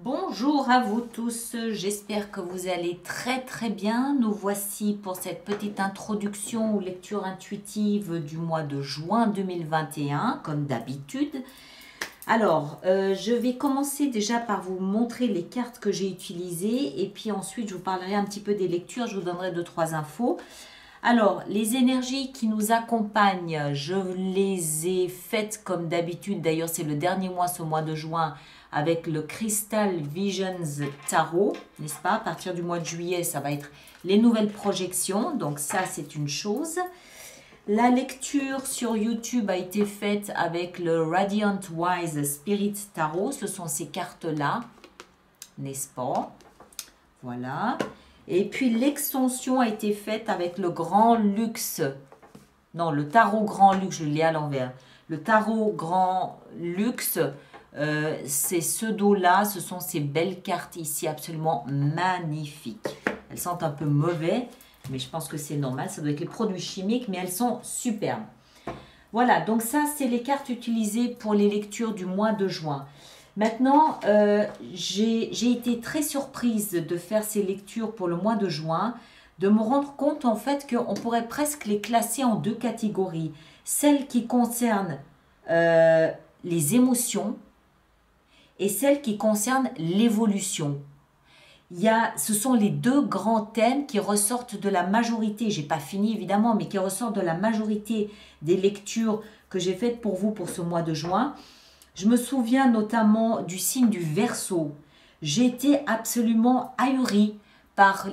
Bonjour à vous tous, j'espère que vous allez très bien. Nous voici pour cette petite introduction ou lecture intuitive du mois de juin 2021, comme d'habitude. Alors, je vais commencer déjà par vous montrer les cartes que j'ai utilisées et puis ensuite je vous parlerai un petit peu des lectures, je vous donnerai 2-3 infos. Alors, les énergies qui nous accompagnent, je les ai faites comme d'habitude. D'ailleurs, c'est le dernier mois, ce mois de juin, avec le Crystal Visions Tarot, n'est-ce pas? À partir du mois de juillet, ça va être les nouvelles projections. Donc ça, c'est une chose. La lecture sur YouTube a été faite avec le Radiant Wise Spirit Tarot. Ce sont ces cartes-là, n'est-ce pas? Voilà. Et puis l'extension a été faite avec le Grand Luxe. Non, le Tarot Grand Luxe, je l'ai à l'envers. Le Tarot Grand Luxe, ces pseudos-là, ce sont ces belles cartes ici, absolument magnifiques. Elles sentent un peu mauvais, mais je pense que c'est normal. Ça doit être les produits chimiques, mais elles sont superbes. Voilà, donc ça, c'est les cartes utilisées pour les lectures du mois de juin. Maintenant, j'ai été très surprise de faire ces lectures pour le mois de juin, de me rendre compte en fait qu'on pourrait presque les classer en deux catégories. Celles qui concernent les émotions et celles qui concernent l'évolution. Ce sont les deux grands thèmes qui ressortent de la majorité, j'ai pas fini évidemment, mais qui ressortent de la majorité des lectures que j'ai faites pour vous pour ce mois de juin. Je me souviens notamment du signe du Verseau. J'ai été absolument ahurie par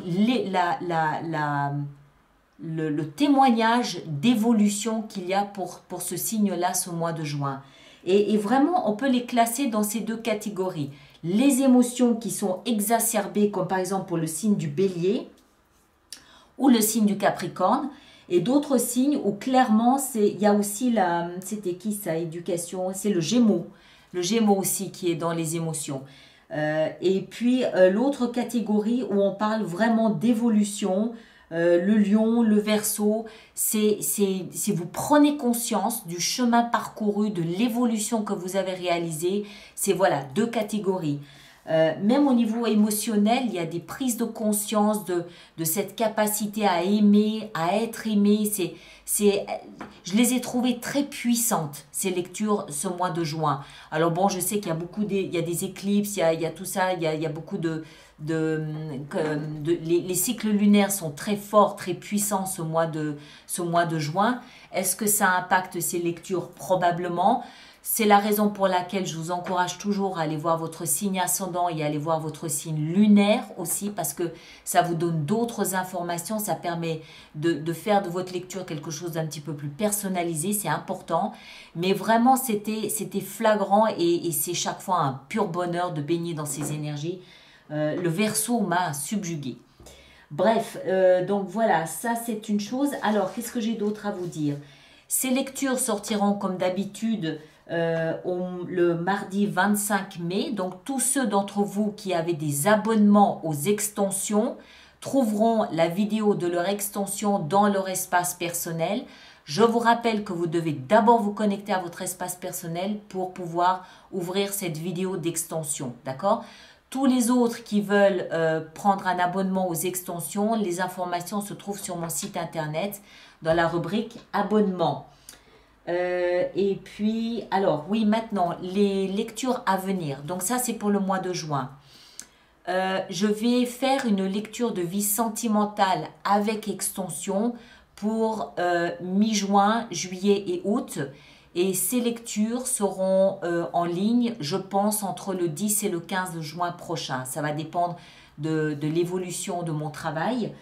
le témoignage d'évolution qu'il y a pour ce signe-là ce mois de juin. Et vraiment, on peut les classer dans ces deux catégories. Les émotions qui sont exacerbées, comme par exemple pour le signe du Bélier ou le signe du Capricorne, et d'autres signes où clairement, il y a aussi c'était qui ça, éducation, c'est le Gémeaux aussi qui est dans les émotions. Et puis l'autre catégorie où on parle vraiment d'évolution, le Lion, le Verseau, c'est vous prenez conscience du chemin parcouru, de l'évolution que vous avez réalisée. C'est voilà, deux catégories. Même au niveau émotionnel, il y a des prises de conscience de cette capacité à aimer, à être aimé. Je les ai trouvées très puissantes, ces lectures, ce mois de juin. Alors bon, je sais qu'il y a il y a des éclipses, il y a tout ça, il y a beaucoup les cycles lunaires sont très forts, très puissants ce mois de juin. Est-ce que ça impacte ces lectures? Probablement. C'est la raison pour laquelle je vous encourage toujours à aller voir votre signe ascendant et à aller voir votre signe lunaire aussi, parce que ça vous donne d'autres informations, ça permet de faire de votre lecture quelque chose d'un petit peu plus personnalisé, c'est important. Mais vraiment, c'était flagrant et c'est chaque fois un pur bonheur de baigner dans ces énergies. Le Verseau m'a subjugué. Bref, donc voilà, ça c'est une chose. Alors, qu'est-ce que j'ai d'autre à vous dire? Ces lectures sortiront comme d'habitude le mardi 25 mai. Donc tous ceux d'entre vous qui avaient des abonnements aux extensions trouveront la vidéo de leur extension dans leur espace personnel. Je vous rappelle que vous devez d'abord vous connecter à votre espace personnel pour pouvoir ouvrir cette vidéo d'extension. D'accord? Tous les autres qui veulent prendre un abonnement aux extensions, les informations se trouvent sur mon site internet dans la rubrique abonnement. Et puis, alors oui, maintenant, les lectures à venir. Donc ça, c'est pour le mois de juin. Je vais faire une lecture de vie sentimentale avec extension pour mi-juin, juillet et août. Et ces lectures seront en ligne, je pense, entre le 10 et le 15 juin prochain. Ça va dépendre de l'évolution de mon travail.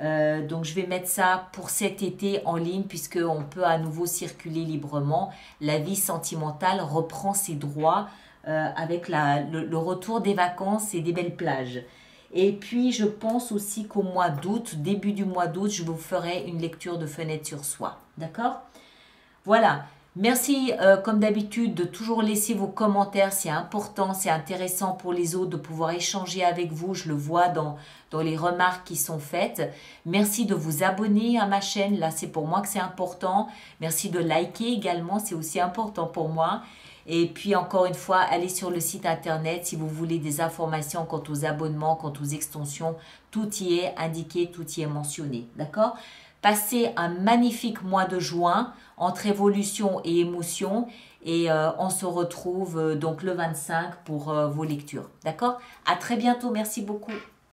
Donc je vais mettre ça pour cet été en ligne puisqu'on peut à nouveau circuler librement. La vie sentimentale reprend ses droits avec le retour des vacances et des belles plages. Et puis je pense aussi qu'au mois d'août, début du mois d'août, je vous ferai une lecture de fenêtre sur soi. D'accord? Voilà. Merci comme d'habitude de toujours laisser vos commentaires, c'est important, c'est intéressant pour les autres de pouvoir échanger avec vous, je le vois dans les remarques qui sont faites. Merci de vous abonner à ma chaîne, là c'est pour moi que c'est important. Merci de liker également, c'est aussi important pour moi. Et puis encore une fois, allez sur le site internet si vous voulez des informations quant aux abonnements, quant aux extensions. Tout y est indiqué, tout y est mentionné. D'accord? Passez un magnifique mois de juin entre évolution et émotion. Et on se retrouve donc le 25 pour vos lectures. D'accord? À très bientôt. Merci beaucoup.